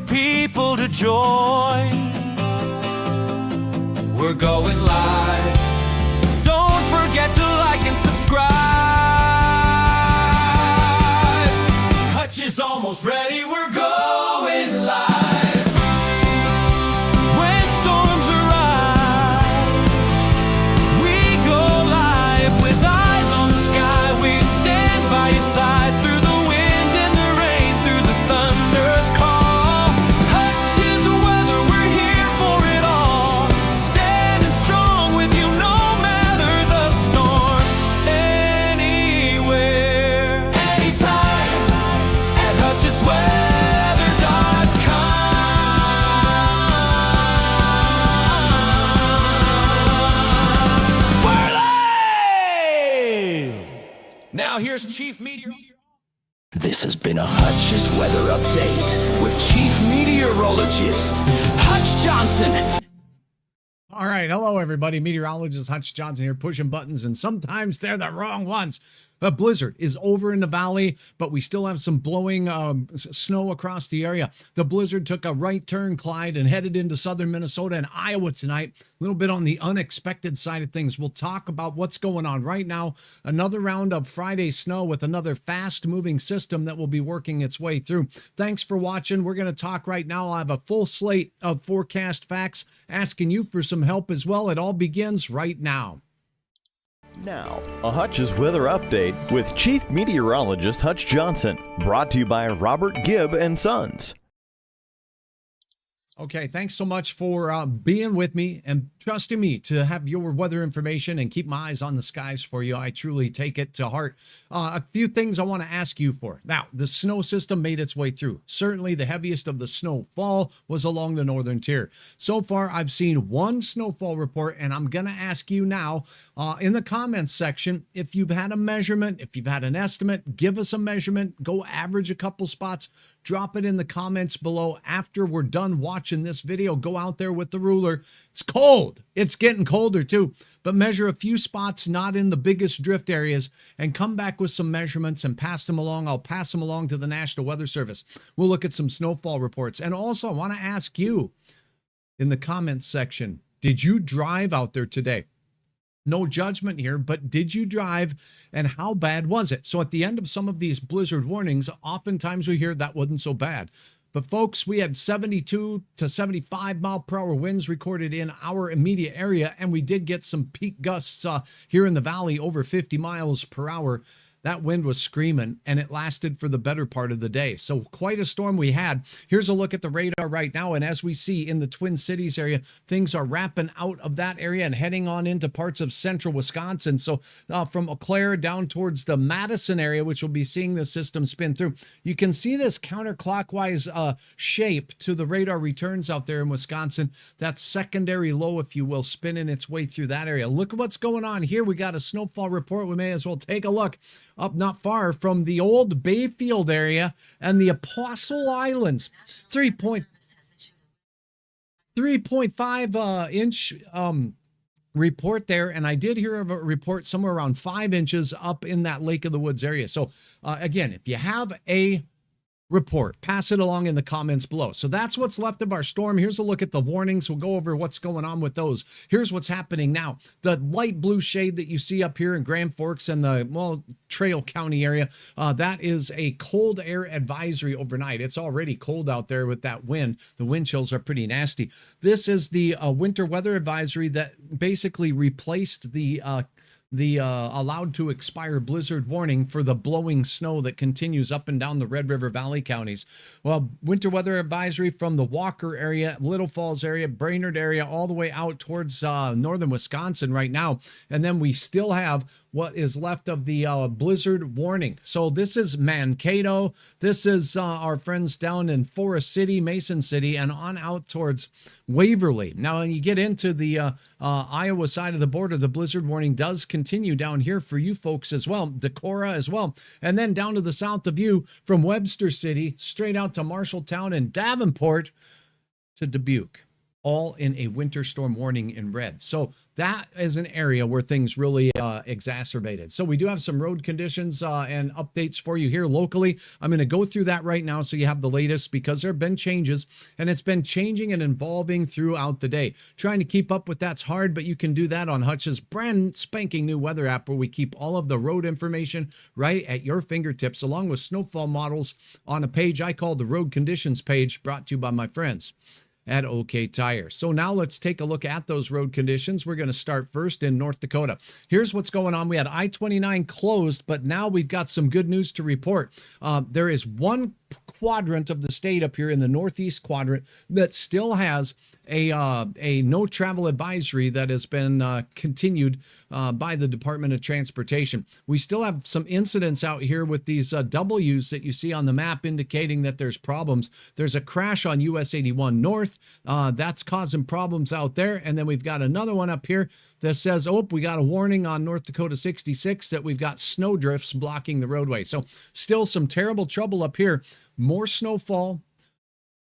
people to join. We're going live. Don't forget to like and subscribe. Hutch is almost ready. We're going live. When storms arrive, we go live with eyes on the sky. We stand by your side through the wind and the rain, through the thunder's call. Hutch is weather, we're here for it all. Standing strong with you no matter the storm. Anywhere, anytime at Hutch'sWeather.com. We're live! Now here's Chief Meteorologist. This has been a Hutch's weather update with Chief Meteorologist Hutch Johnson. All right. Hello, everybody. Meteorologist Hutch Johnson here, pushing buttons, and sometimes they're the wrong ones. A blizzard is over in the valley, but we still have some blowing snow across the area. The blizzard took a right turn, Clyde, and headed into southern Minnesota and Iowa tonight. A little bit on the unexpected side of things. We'll talk about what's going on right now. Another round of Friday snow with another fast-moving system that will be working its way through. Thanks for watching. We're going to talk right now. I have a full slate of forecast facts, asking you for some help as well. It all begins right now. Now, a Hutch's weather update with Chief Meteorologist Hutch Johnson, brought to you by Robert Gibb and Sons. Okay, thanks so much for being with me and trusting me to have your weather information and keep my eyes on the skies for you. I truly take it to heart. A few things I want to ask you for. Now, the snow system made its way through. Certainly the heaviest of the snowfall was along the northern tier. So far, I've seen one snowfall report, and I'm going to ask you now in the comments section, if you've had a measurement, if you've had an estimate, give us a measurement, go average a couple spots, drop it in the comments below. After we're done watching this video, go out there with the ruler. It's cold. It's getting colder too, but measure a few spots not in the biggest drift areas and come back with some measurements and pass them along. I'll pass them along to the National Weather Service. We'll look at some snowfall reports. And also I want to ask you in the comments section, did you drive out there today? No judgment here, but did you drive and how bad was it? So at the end of some of these blizzard warnings, oftentimes we hear that wasn't so bad. But folks, we had 72 to 75 mile per hour winds recorded in our immediate area, and we did get some peak gusts here in the valley over 50 miles per hour. That wind was screaming, and it lasted for the better part of the day. So quite a storm we had. Here's a look at the radar right now, and as we see in the Twin Cities area, things are wrapping out of that area and heading on into parts of central Wisconsin. So from Eau Claire down towards the Madison area, which we'll be seeing the system spin through, you can see this counterclockwise shape to the radar returns out there in Wisconsin. That secondary low, if you will, spinning its way through that area. Look at what's going on here. We got a snowfall report. We may as well take a look. Up not far from the old Bayfield area and the Apostle Islands. 3.5 inch report there, and I did hear of a report somewhere around 5 inches up in that Lake of the Woods area. So again, if you have a report, pass it along in the comments below. So that's what's left of our storm. Here's a look at the warnings. We'll go over what's going on with those. Here's what's happening now. The light blue shade that you see up here in Grand Forks and the, well, Trail County area, that is a cold air advisory overnight. It's already cold out there with that wind. The wind chills are pretty nasty. This is the winter weather advisory that basically replaced the allowed to expire blizzard warning for the blowing snow that continues up and down the Red River Valley counties. Well, winter weather advisory from the Walker area, Little Falls area, Brainerd area, all the way out towards northern Wisconsin right now. And then we still have what is left of the blizzard warning. So this is Mankato. This is our friends down in Forest City, Mason City, and on out towards Waverly. Now, when you get into the Iowa side of the border, the blizzard warning does continue down here for you folks as well, Decorah as well, and then down to the south of you from Webster City, straight out to Marshalltown and Davenport to Dubuque. all in a winter storm warning in red. So that is an area where things really exacerbated. So we do have some road conditions and updates for you here locally. I'm going to go through that right now so you have the latest, because there have been changes, and it's been changing and evolving throughout the day. Trying to keep up with that's hard, but you can do that on Hutch's brand spanking new weather app, where we keep all of the road information right at your fingertips, along with snowfall models on a page I call the road conditions page, brought to you by my friends at OK Tire. So now let's take a look at those road conditions. We're going to start first in North Dakota. Here's what's going on. We had I-29 closed, but now we've got some good news to report. There is one quadrant of the state up here in the northeast quadrant that still has a no travel advisory that has been continued by the Department of Transportation. We still have some incidents out here with these W's that you see on the map, indicating that there's problems. There's a crash on US 81 North. That's causing problems out there. And then we've got another one up here that says, oh, we got a warning on North Dakota 66 that we've got snow drifts blocking the roadway. So still some terrible trouble up here. More snowfall,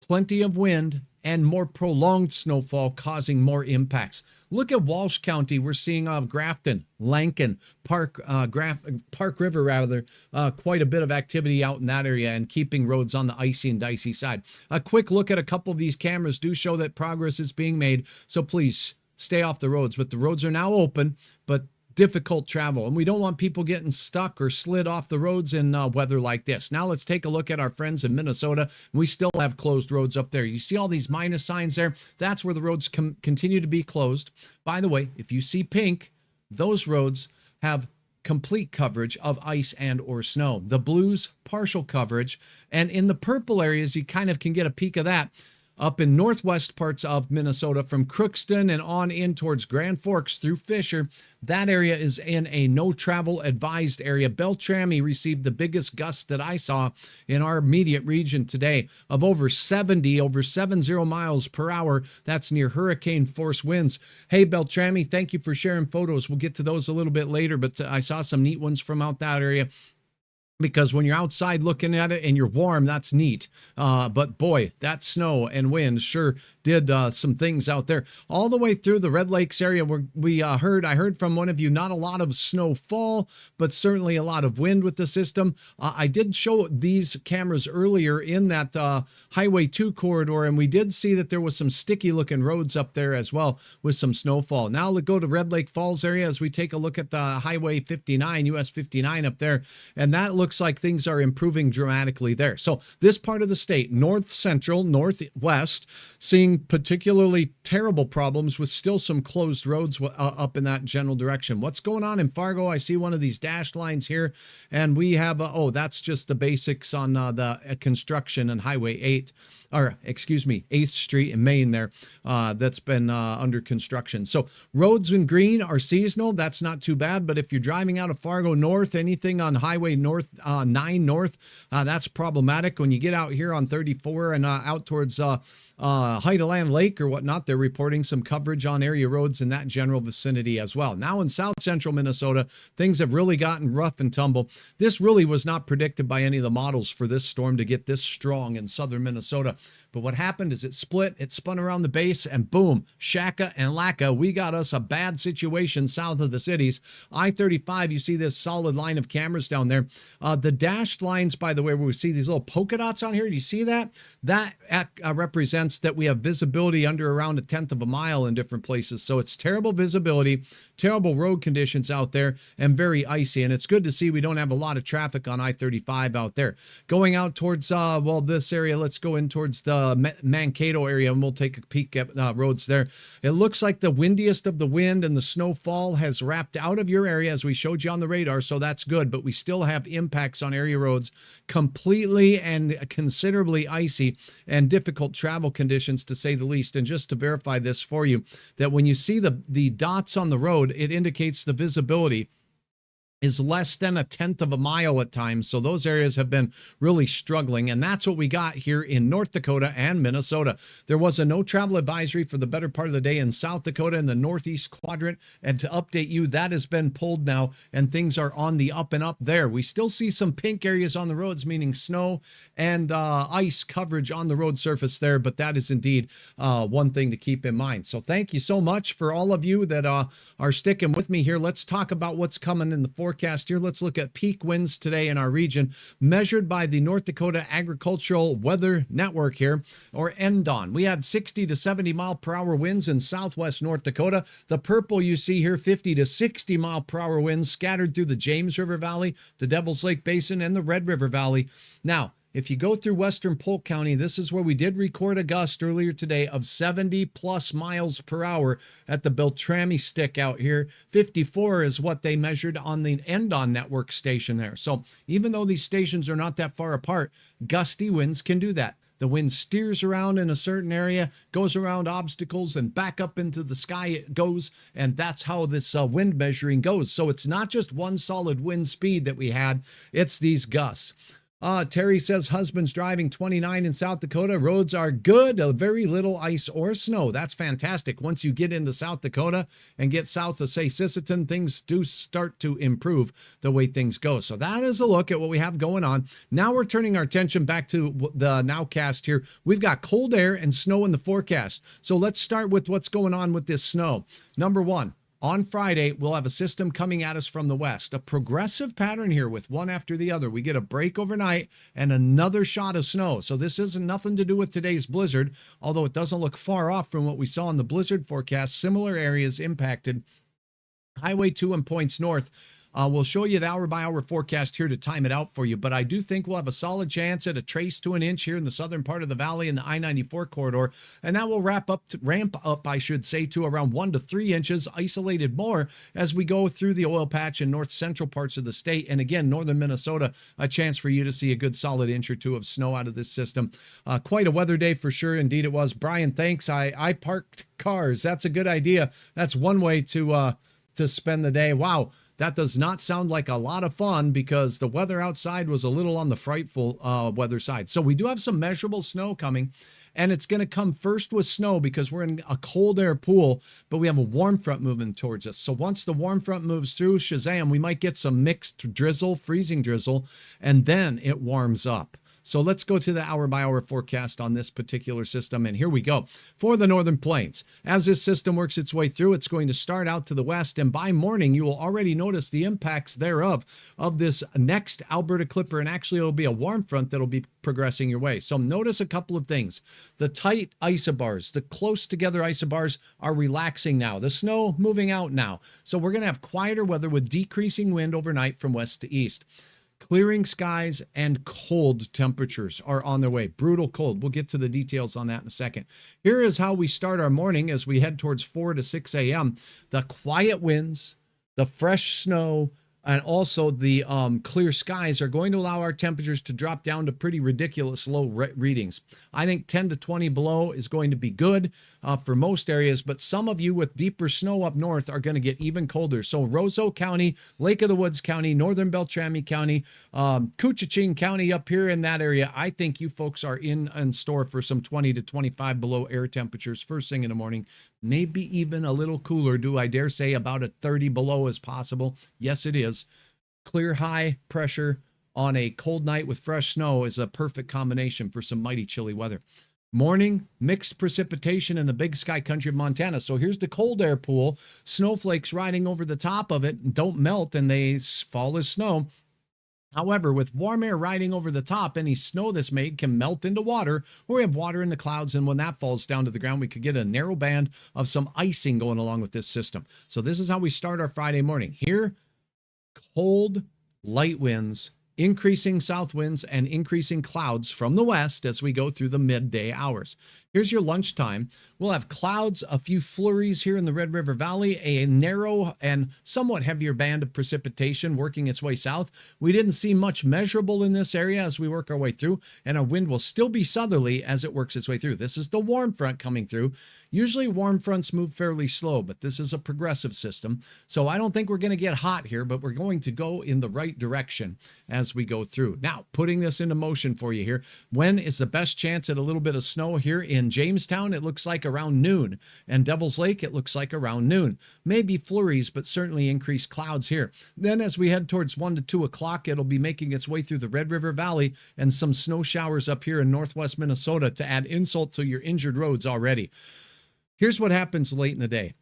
plenty of wind, and more prolonged snowfall causing more impacts. Look at Walsh County. We're seeing Grafton, Lankin, Park River rather, quite a bit of activity out in that area and keeping roads on the icy and dicey side. A quick look at a couple of these cameras do show that progress is being made. So please stay off the roads. But the roads are now open, but difficult travel, and we don't want people getting stuck or slid off the roads in weather like this. Now let's take a look at our friends in Minnesota. We still have closed roads up there. You see all these minus signs there? That's where the roads continue to be closed. By the way, if you see pink, those roads have complete coverage of ice and or snow. The blues, partial coverage, and in the purple areas, you kind of can get a peek of that. Up in northwest parts of Minnesota, from Crookston and on in towards Grand Forks through Fisher, that area is in a no travel advised area. Beltrami received the biggest gust that I saw in our immediate region today of over 70 miles per hour. That's near hurricane force winds. Hey, Beltrami, thank you for sharing photos. We'll get to those a little bit later, but I saw some neat ones from out that area. Because when you're outside looking at it and you're warm, that's neat. But boy, that snow and wind sure did some things out there. All the way through the Red Lakes area, I heard from one of you, not a lot of snowfall, but certainly a lot of wind with the system. I did show these cameras earlier in that Highway 2 corridor, and we did see that there was some sticky looking roads up there as well with some snowfall. Now let's go to Red Lake Falls area as we take a look at the Highway 59, US 59 up there, and that looks like things are improving dramatically there. So this part of the state, north central, northwest, seeing particularly terrible problems with still some closed roads up in that general direction. What's going on in Fargo? I see one of these dashed lines here, and we have, that's just the basics on the construction and Highway 8. Or excuse me, 8th Street in Maine there, that's been under construction. So roads in green are seasonal. That's not too bad. But if you're driving out of Fargo North, anything on Highway 9 North, that's problematic. When you get out here on 34 and out towards Heideland Lake or whatnot, they're reporting some coverage on area roads in that general vicinity as well. Now in south central Minnesota, things have really gotten rough and tumble. This really was not predicted by any of the models for this storm to get this strong in southern Minnesota. But what happened is it split, it spun around the base, and boom, Shaka and Laka, we got us a bad situation south of the cities. I-35, you see this solid line of cameras down there. The dashed lines, by the way, where we see these little polka dots on here, do you see that? That represents that we have visibility under around 1/10 of a mile in different places. So it's terrible visibility, terrible road conditions out there, and very icy. And it's good to see we don't have a lot of traffic on I-35 out there. Going out towards, this area, let's go in towards the Mankato area, and we'll take a peek at roads there. It looks like the windiest of the wind and the snowfall has wrapped out of your area, as we showed you on the radar, so that's good. But we still have impacts on area roads, completely and considerably icy and difficult travel conditions, to say the least. And just to verify this for you, that when you see the dots on the road, it indicates the visibility is less than a tenth of a mile at times. So those areas have been really struggling. And that's what we got here in North Dakota and Minnesota. There was a no travel advisory for the better part of the day in South Dakota in the northeast quadrant. And to update you, that has been pulled now and things are on the up and up there. We still see some pink areas on the roads, meaning snow and ice coverage on the road surface there. But that is indeed one thing to keep in mind. So thank you so much for all of you that are sticking with me here. Let's talk about what's coming in the forecast here. Let's look at peak winds today in our region, measured by the North Dakota Agricultural Weather Network here, or NDON. We had 60 to 70 mile per hour winds in southwest North Dakota. The purple you see here, 50 to 60 mile per hour winds scattered through the James River Valley, the Devil's Lake Basin, and the Red River Valley. Now, if you go through western Polk County, this is where we did record a gust earlier today of 70 plus miles per hour at the Beltrami stick out here. 54 is what they measured on the NDON network station there. So even though these stations are not that far apart, gusty winds can do that. The wind steers around in a certain area, goes around obstacles, and back up into the sky it goes. And that's how this wind measuring goes. So it's not just one solid wind speed that we had, it's these gusts. Terry says husband's driving 29 in South Dakota. Roads are good. Very little ice or snow. That's fantastic. Once you get into South Dakota and get south of, say, Sisseton, things do start to improve the way things go. So that is a look at what we have going on. Now we're turning our attention back to the nowcast here. We've got cold air and snow in the forecast. So let's start with what's going on with this snow. Number one. On Friday, we'll have a system coming at us from the west, a progressive pattern here with one after the other. We get a break overnight and another shot of snow. So this isn't nothing to do with today's blizzard, although it doesn't look far off from what we saw in the blizzard forecast. Similar areas impacted. Highway 2 and points north. We'll show you the hour-by-hour forecast here to time it out for you, but I do think we'll have a solid chance at a trace to an inch here in the southern part of the valley in the I-94 corridor, and that will ramp up, to around 1 to 3 inches, isolated more as we go through the oil patch in north central parts of the state. And again, northern Minnesota, a chance for you to see a good solid inch or two of snow out of this system. Quite a weather day for sure. Indeed it was. Brian, thanks. I parked cars. That's a good idea. That's one way to spend the day. Wow, that does not sound like a lot of fun because the weather outside was a little on the frightful weather side. So we do have some measurable snow coming, and it's going to come first with snow because we're in a cold air pool, but we have a warm front moving towards us. So once the warm front moves through, shazam, we might get some mixed drizzle, freezing drizzle, and then it warms up. So let's go to the hour-by-hour forecast on this particular system, and here we go. For the Northern Plains, as this system works its way through, it's going to start out to the west, and by morning, you will already notice the impacts thereof of this next Alberta Clipper, and actually it'll be a warm front that'll be progressing your way. So notice a couple of things. The tight isobars, the close together isobars are relaxing now. The snow moving out now. So we're going to have quieter weather with decreasing wind overnight from west to east. Clearing skies and cold temperatures are on their way. Brutal cold. We'll get to the details on that in a second. Here is how we start our morning as we head towards 4 to 6 a.m. The quiet winds, the fresh snow, and also the clear skies are going to allow our temperatures to drop down to pretty ridiculous low readings. I think 10 to 20 below is going to be good for most areas, but some of you with deeper snow up north are going to get even colder. So Roseau County, Lake of the Woods County, Northern Beltrami County, Couchiching County up here in that area, I think you folks are in store for some 20 to 25 below air temperatures first thing in the morning. Maybe even a little cooler. Do I dare say about a 30 below is possible? Yes, it is. Clear high pressure on a cold night with fresh snow is a perfect combination for some mighty chilly weather. Morning, mixed precipitation in the big sky country of Montana. So here's the cold air pool. Snowflakes riding over the top of it don't melt and they fall as snow. However, with warm air riding over the top, any snow that's made can melt into water, or we have water in the clouds, and when that falls down to the ground, we could get a narrow band of some icing going along with this system. So this is how we start our Friday morning. Here, cold, light winds increasing south winds and increasing clouds from the west as we go through the midday hours. Here's your lunchtime. We'll have clouds, a few flurries here in the Red River Valley, a narrow and somewhat heavier band of precipitation working its way south. We didn't see much measurable in this area as we work our way through, and our wind will still be southerly as it works its way through. This is the warm front coming through. Usually warm fronts move fairly slow, but this is a progressive system. So I don't think we're going to get hot here, but we're going to go in the right direction as we go through. Now, putting this into motion for you here, when is the best chance at a little bit of snow here in Jamestown? It looks like around noon. And Devil's Lake, it looks like around noon. Maybe flurries, but certainly increased clouds here. Then as we head towards 1 to 2 o'clock, it'll be making its way through the Red River Valley and some snow showers up here in northwest Minnesota to add insult to your injured roads already. Here's what happens late in the day.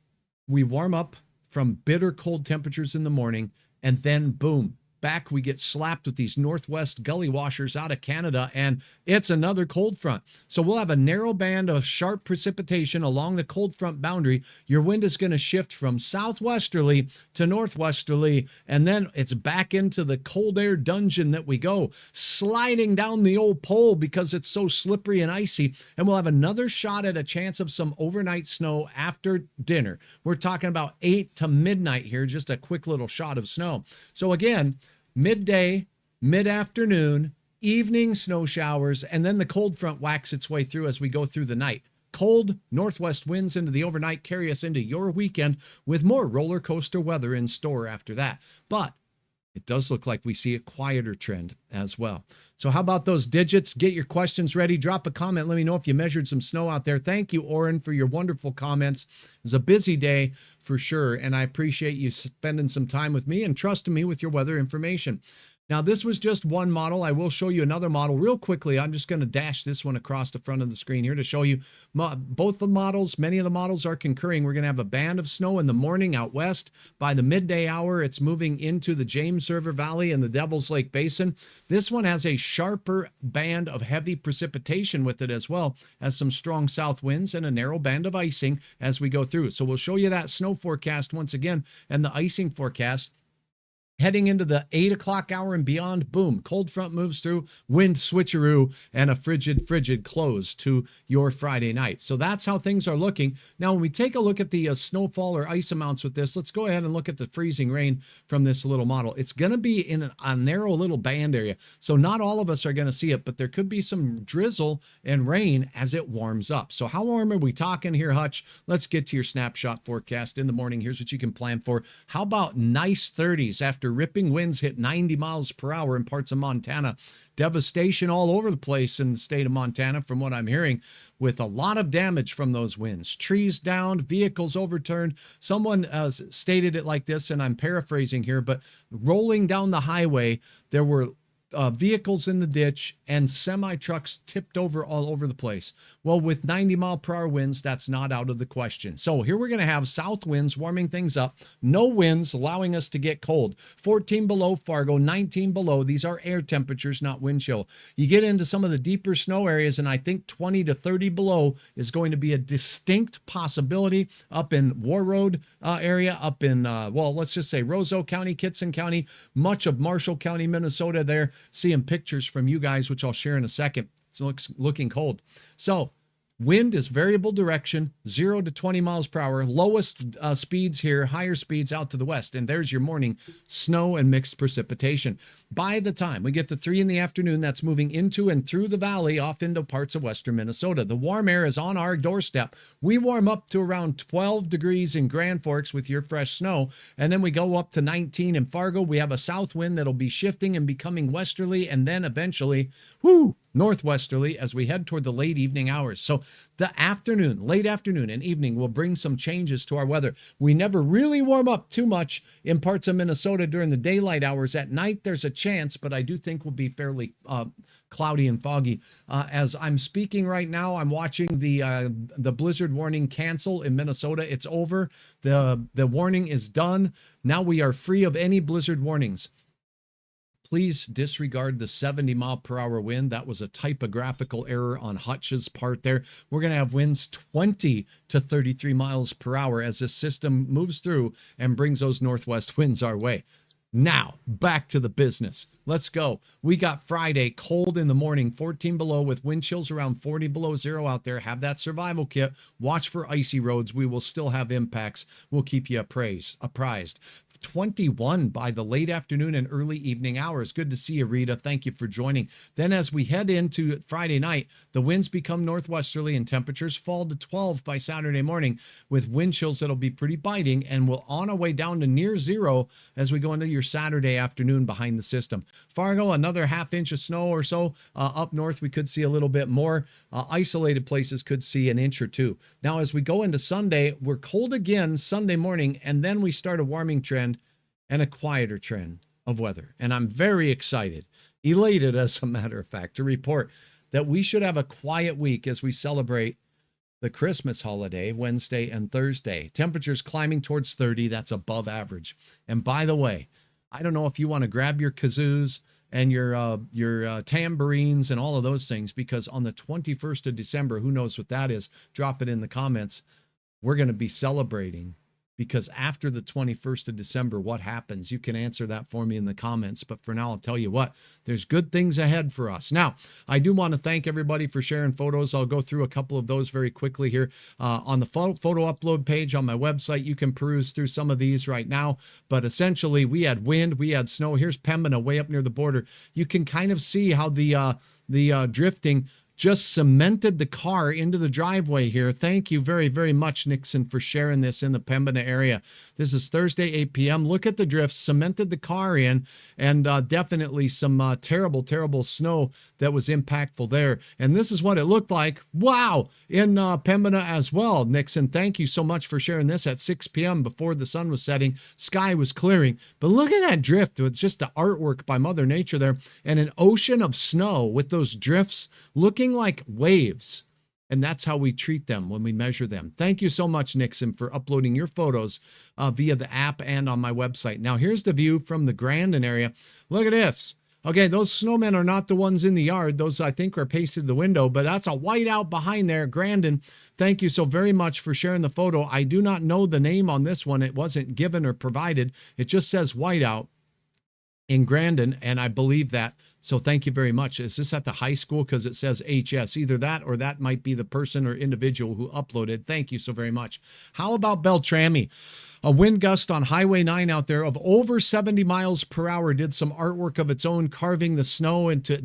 We warm up from bitter cold temperatures in the morning, and then boom, back we get slapped with these northwest gully washers out of Canada, and it's another cold front. So we'll have a narrow band of sharp precipitation along the cold front boundary. Your wind is going to shift from southwesterly to northwesterly, and then it's back into the cold air dungeon that we go, sliding down the old pole because it's so slippery and icy. And we'll have another shot at a chance of some overnight snow after dinner. We're talking about 8 to midnight here, just a quick little shot of snow. So again, midday, mid-afternoon, evening snow showers, and then the cold front whacks its way through as we go through the night. Cold northwest winds into the overnight carry us into your weekend with more roller coaster weather in store after that. But it does look like we see a quieter trend as well. So how about those digits? Get your questions ready. Drop a comment. Let me know if you measured some snow out there. Thank you, Oren, for your wonderful comments. It was a busy day for sure, and I appreciate you spending some time with me and trusting me with your weather information. Now, this was just one model. I will show you another model real quickly. I'm just going to dash this one across the front of the screen here to show you both the models. Many of the models are concurring. We're going to have a band of snow in the morning out west. By the midday hour, it's moving into the James River Valley and the Devil's Lake Basin. This one has a sharper band of heavy precipitation with it as well as some strong south winds and a narrow band of icing as we go through. So we'll show you that snow forecast once again and the icing forecast. Heading into the 8 o'clock hour and beyond, boom, cold front moves through, wind switcheroo, and a frigid close to your Friday night. So that's how things are looking. Now, when we take a look at the snowfall or ice amounts with this, let's go ahead and look at the freezing rain from this little model. It's going to be in a narrow little band area. So not all of us are going to see it, but there could be some drizzle and rain as it warms up. So how warm are we talking here, Hutch? Let's get to your snapshot forecast in the morning. Here's what you can plan for. How about nice 30s after ripping winds hit 90 miles per hour in parts of Montana? Devastation all over the place in the state of Montana, from what I'm hearing, with a lot of damage from those winds. Trees downed, vehicles overturned. Someone stated it like this, and I'm paraphrasing here, but rolling down the highway, there were vehicles in the ditch and semi-trucks tipped over all over the place. Well, with 90-mile-per-hour winds, that's not out of the question. So here we're going to have south winds warming things up, no winds allowing us to get cold. 14 below Fargo, 19 below. These are air temperatures, not wind chill. You get into some of the deeper snow areas, and I think 20 to 30 below is going to be a distinct possibility up in War Road area, up in, well, let's just say Roseau County, Kitson County, much of Marshall County, Minnesota there. Seeing pictures from you guys, which I'll share in a second. It looks looking cold. So wind is variable direction, 0 to 20 miles per hour. Lowest speeds here, higher speeds out to the west. And there's your morning snow and mixed precipitation. By the time we get to 3 in the afternoon, that's moving into and through the valley off into parts of western Minnesota. The warm air is on our doorstep. We warm up to around 12 degrees in Grand Forks with your fresh snow. And then we go up to 19 in Fargo. We have a south wind that'll be shifting and becoming westerly, and then eventually, northwesterly as we head toward the late evening hours. So the afternoon, late afternoon and evening will bring some changes to our weather. We never really warm up too much in parts of Minnesota during the daylight hours. At night, there's a chance, but I do think will be fairly cloudy and foggy. As I'm speaking right now, I'm watching the blizzard warning cancel in Minnesota. It's over. The warning is done. Now we are free of any blizzard warnings. Please disregard the 70-mile-per-hour wind. That was a typographical error on Hutch's part there. We're going to have winds 20 to 33 miles per hour as this system moves through and brings those northwest winds our way. Now, back to the business. Let's go. We got Friday, cold in the morning, 14 below with wind chills around 40 below zero out there. Have that survival kit. Watch for icy roads. We will still have impacts. We'll keep you apprised. 21 by the late afternoon and early evening hours. Good to see you, Rita. Thank you for joining. Then as we head into Friday night, the winds become northwesterly and temperatures fall to 12 by Saturday morning with wind chills that'll be pretty biting, and we'll on our way down to near zero as we go into your Saturday afternoon behind the system. Fargo, another half inch of snow or so. Up north, we could see a little bit more. Isolated places could see an inch or two. Now, as we go into Sunday, we're cold again Sunday morning, and then we start a warming trend and a quieter trend of weather. And I'm very excited, elated as a matter of fact, to report that we should have a quiet week as we celebrate the Christmas holiday, Wednesday and Thursday. Temperatures climbing towards 30. That's above average. And by the way, I don't know if you want to grab your kazoos and your tambourines and all of those things, because on the 21st of December, who knows what that is? Drop it in the comments. We're going to be celebrating, because after the 21st of December, what happens? You can answer that for me in the comments. But for now, I'll tell you what, there's good things ahead for us. Now, I do want to thank everybody for sharing photos. I'll go through a couple of those very quickly here. On the photo upload page on my website, you can peruse through some of these right now. But essentially, we had wind, we had snow. Here's Pembina way up near the border. You can kind of see how the drifting just cemented the car into the driveway here. Thank you very, very much, Nixon, for sharing this in the Pembina area. This is Thursday, 8 p.m. Look at the drifts, cemented the car in, and definitely some terrible, terrible snow that was impactful there. And this is what it looked like. Wow, in Pembina as well. Nixon, thank you so much for sharing this at 6 p.m. before the sun was setting. Sky was clearing. But look at that drift. It's just the artwork by Mother Nature there, and an ocean of snow with those drifts looking like waves. And that's how we treat them when we measure them. Thank you so much, Nixon, for uploading your photos via the app and on my website. Now, here's the view from the Grandin area. Look at this. Okay, those snowmen are not the ones in the yard. Those, I think, are pasted the window, but that's a whiteout behind there. Grandin, thank you so very much for sharing the photo. I do not know the name on this one. It wasn't given or provided. It just says whiteout in Grandin, and I believe that. So thank you very much. Is this at the high school? Because it says HS. Either that or that might be the person or individual who uploaded. Thank you so very much. How about Beltrami? A wind gust on Highway 9 out there of over 70 miles per hour did some artwork of its own, carving the snow into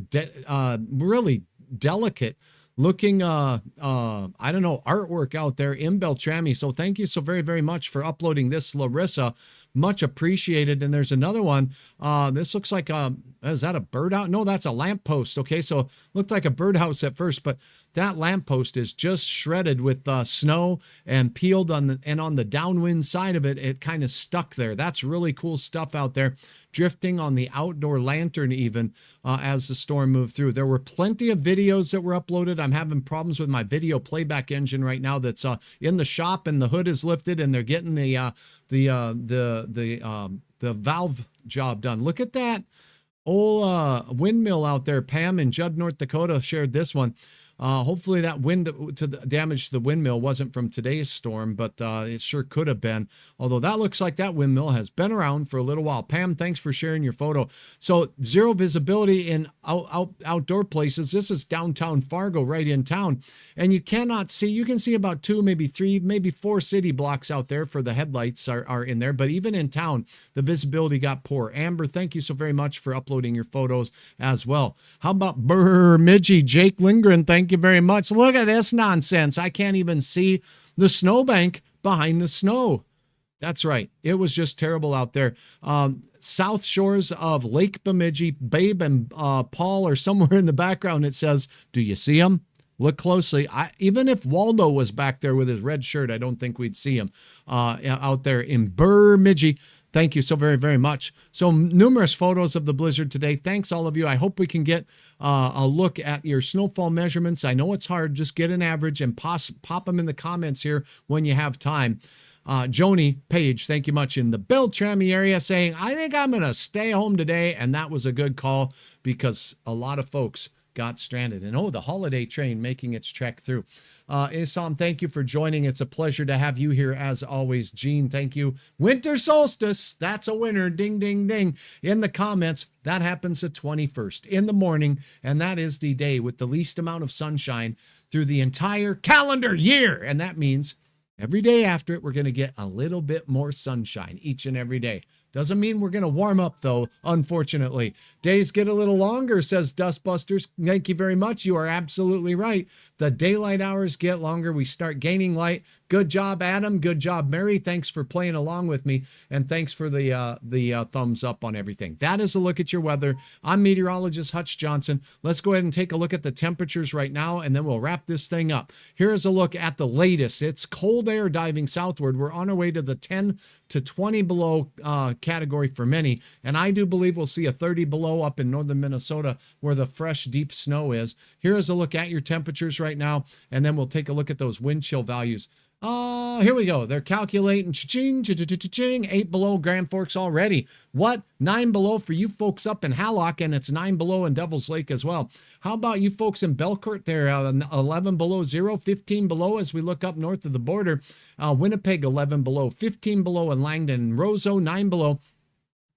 really delicate looking, I don't know, artwork out there in Beltrami. So thank you so very, very much for uploading this, Larissa. Much appreciated. And there's another one. This looks like, is that a birdhouse? No, that's a lamppost. Okay, so looked like a birdhouse at first, but that lamppost is just shredded with snow and peeled on the downwind side of it. It kind of stuck there. That's really cool stuff out there. Drifting on the outdoor lantern even as the storm moved through. There were plenty of videos that were uploaded. I'm having problems with my video playback engine right now. That's in the shop, and the hood is lifted, and they're getting the valve job done. Look at that old windmill out there. Pam in Judd, North Dakota shared this one. Hopefully that wind to the damage to the windmill wasn't from today's storm, but it sure could have been. Although that looks like that windmill has been around for a little while. Pam, thanks for sharing your photo. So zero visibility in outdoor places. This is downtown Fargo, right in town. And you cannot see, you can see about 2, maybe 3, maybe 4 city blocks out there for the headlights are in there. But even in town, the visibility got poor. Amber, thank you so very much for uploading your photos as well. How about Bemidji? Jake Lindgren, thank you very much. Look at this nonsense. I can't even see the snowbank behind the snow. That's right. It was just terrible out there. South shores of Lake Bemidji, Babe and Paul are somewhere in the background. It says, do you see them? Look closely. Even if Waldo was back there with his red shirt, I don't think we'd see him out there in Bemidji. Thank you so very, very much. So numerous photos of the blizzard today. Thanks, all of you. I hope we can get a look at your snowfall measurements. I know it's hard. Just get an average and pop them in the comments here when you have time. Joni Page, thank you much in the Beltrami area, saying, I think I'm going to stay home today. And that was a good call, because a lot of folks got stranded. And the holiday train making its trek through. Isam, thank you for joining. It's a pleasure to have you here as always. Gene, thank you. Winter solstice, that's a winner. Ding, ding, ding. In the comments, that happens the 21st in the morning, and that is the day with the least amount of sunshine through the entire calendar year. And that means every day after it, we're going to get a little bit more sunshine each and every day. Doesn't mean we're going to warm up, though, unfortunately. Days get a little longer, says Dustbusters. Thank you very much. You are absolutely right. The daylight hours get longer. We start gaining light. Good job, Adam. Good job, Mary. Thanks for playing along with me, and thanks for the thumbs up on everything. That is a look at your weather. I'm meteorologist Hutch Johnson. Let's go ahead and take a look at the temperatures right now, and then we'll wrap this thing up. Here's a look at the latest. It's cold air diving southward. We're on our way to the 10 to 20 below category for many, and I do believe we'll see a 30 below up in northern Minnesota where the fresh deep snow is. Here is a look at your temperatures right now, and then we'll take a look at those wind chill values. Here we go. They're calculating cha-ching, cha-cha-cha-ching, 8 below Grand Forks already. What? 9 below for you folks up in Hallock, and it's 9 below in Devil's Lake as well. How about you folks in Belcourt there? 11 below 0, 15 below as we look up north of the border. Winnipeg, 11 below, 15 below in Langdon. Roseau, 9 below.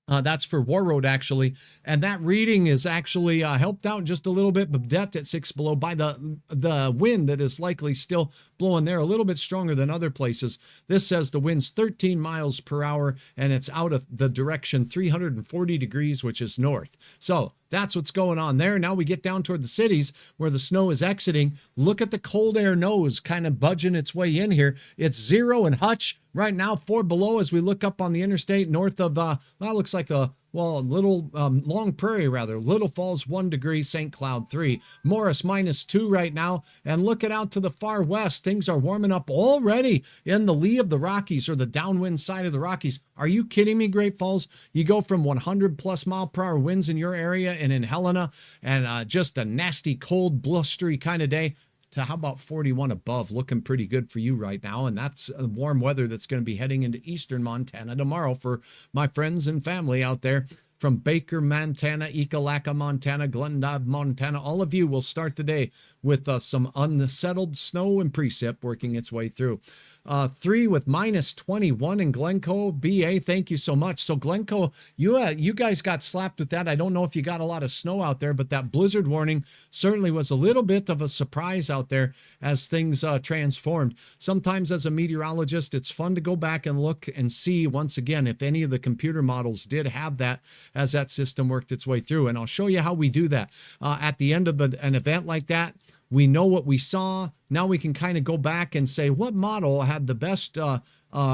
That's for Warroad, actually. And that reading is actually helped out just a little bit, but depth at 6 below by the wind that is likely still blowing there a little bit stronger than other places. This says the wind's 13 miles per hour, and it's out of the direction 340 degrees, which is north. So that's what's going on there. Now we get down toward the cities where the snow is exiting. Look at the cold air nose kind of budging its way in here. It's 0 in Hutch. Right now, 4 below as we look up on the interstate north of, that looks like Little Long Prairie, rather. Little Falls, 1 degree, St. Cloud, 3. Morris, -2 right now. And looking out to the far west, things are warming up already in the lee of the Rockies, or the downwind side of the Rockies. Are you kidding me, Great Falls? You go from 100+ mile per hour winds in your area and in Helena, and just a nasty, cold, blustery kind of day, to how about 41 above, looking pretty good for you right now. And that's warm weather that's going to be heading into eastern Montana tomorrow for my friends and family out there. From Baker, Montana, Ekalaka, Montana, Glendive, Montana. All of you will start the day with some unsettled snow and precip working its way through. 3 with -21 in Glencoe. BA, thank you so much. So Glencoe, you guys got slapped with that. I don't know if you got a lot of snow out there, but that blizzard warning certainly was a little bit of a surprise out there as things transformed. Sometimes as a meteorologist, it's fun to go back and look and see once again if any of the computer models did have that as that system worked its way through. And I'll show you how we do that. At the end of an event like that, we know what we saw. Now we can kind of go back and say what model had the best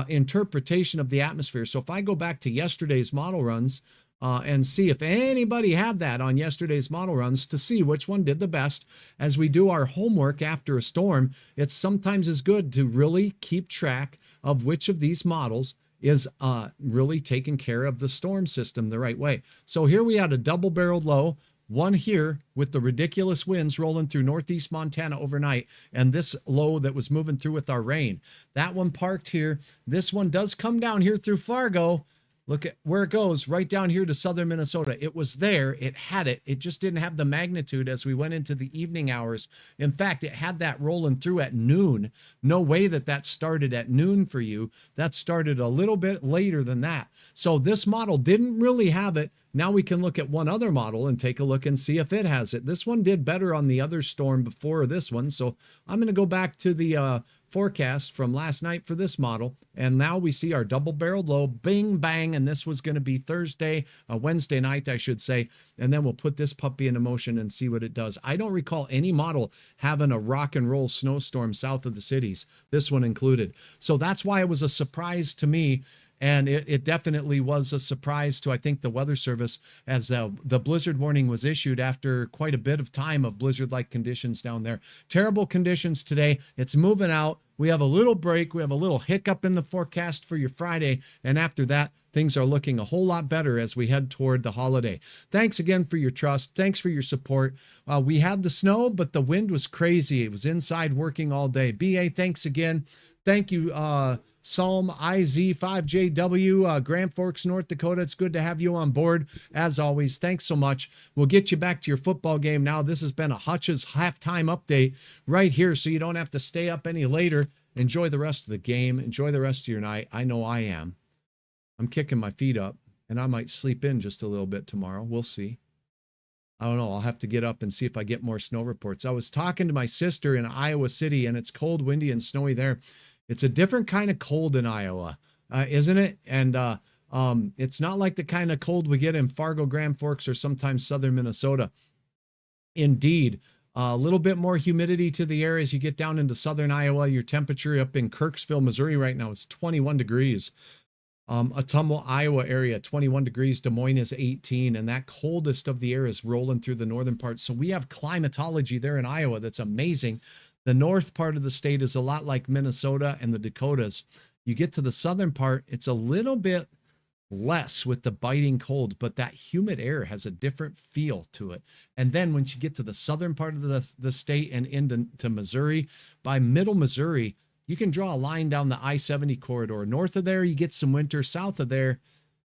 interpretation of the atmosphere. So if I go back to yesterday's model runs and see if anybody had that on yesterday's model runs, to see which one did the best as we do our homework after a storm, it's sometimes is good to really keep track of which of these models is really taking care of the storm system the right way. So here we had a double-barreled low, one here with the ridiculous winds rolling through northeast Montana overnight, and this low that was moving through with our rain. That one parked here. This one does come down here through Fargo. Look at where it goes, right down here to southern Minnesota. It was there. It had it. It just didn't have the magnitude as we went into the evening hours. In fact, it had that rolling through at noon. No way that started at noon for you. That started a little bit later than that. So this model didn't really have it. Now we can look at one other model and take a look and see if it has it. This one did better on the other storm before this one. So I'm going to go back to the forecast from last night for this model. And now we see our double-barreled low, bing, bang. And this was going to be Wednesday night, I should say. And then we'll put this puppy into motion and see what it does. I don't recall any model having a rock and roll snowstorm south of the cities, this one included. So that's why it was a surprise to me. And it definitely was a surprise to, I think, the Weather Service, as the blizzard warning was issued after quite a bit of time of blizzard-like conditions down there. Terrible conditions today. It's moving out. We have a little break. We have a little hiccup in the forecast for your Friday. And after that, things are looking a whole lot better as we head toward the holiday. Thanks again for your trust. Thanks for your support. We had the snow, but the wind was crazy. It was inside working all day. BA, thanks again. Thank you, Psalm IZ5JW, Grand Forks, North Dakota. It's good to have you on board, as always. Thanks so much. We'll get you back to your football game now. This has been a Hutch'S halftime update right here, so you don't have to stay up any later. Enjoy the rest of the game. Enjoy the rest of your night. I know I am. I'm kicking my feet up, and I might sleep in just a little bit tomorrow. We'll see. I don't know. I'll have to get up and see if I get more snow reports. I was talking to my sister in Iowa City, and it's cold, windy, and snowy there. It's a different kind of cold in Iowa, isn't it? And it's not like the kind of cold we get in Fargo, Grand Forks, or sometimes southern Minnesota. Indeed, a little bit more humidity to the air as you get down into southern Iowa. Your temperature up in Kirksville, Missouri right now is 21 degrees. Ottumwa, Iowa area, 21 degrees. Des Moines is 18, and that coldest of the air is rolling through the northern part. So we have climatology there in Iowa that's amazing. The north part of the state is a lot like Minnesota and the Dakotas. You get to the southern part, it's a little bit less with the biting cold, but that humid air has a different feel to it. And then once you get to the southern part of the state and into Missouri, by middle Missouri, you can draw a line down the I-70 corridor. North of there, you get some winter. South of there,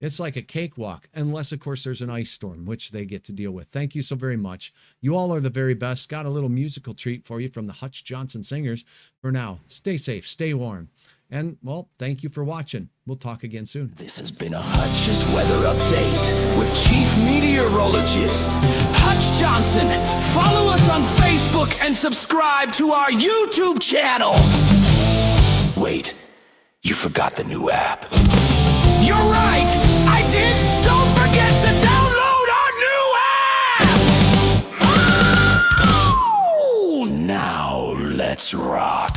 it's like a cakewalk, unless, of course, there's an ice storm, which they get to deal with. Thank you so very much. You all are the very best. Got a little musical treat for you from the Hutch Johnson Singers. For now, stay safe, stay warm. And, well, thank you for watching. We'll talk again soon. This has been a Hutch'S weather update with Chief Meteorologist Hutch Johnson. Follow us on Facebook and subscribe to our YouTube channel. Wait, you forgot the new app. You're right, I did. Don't forget to download our new app. Oh, now let's rock.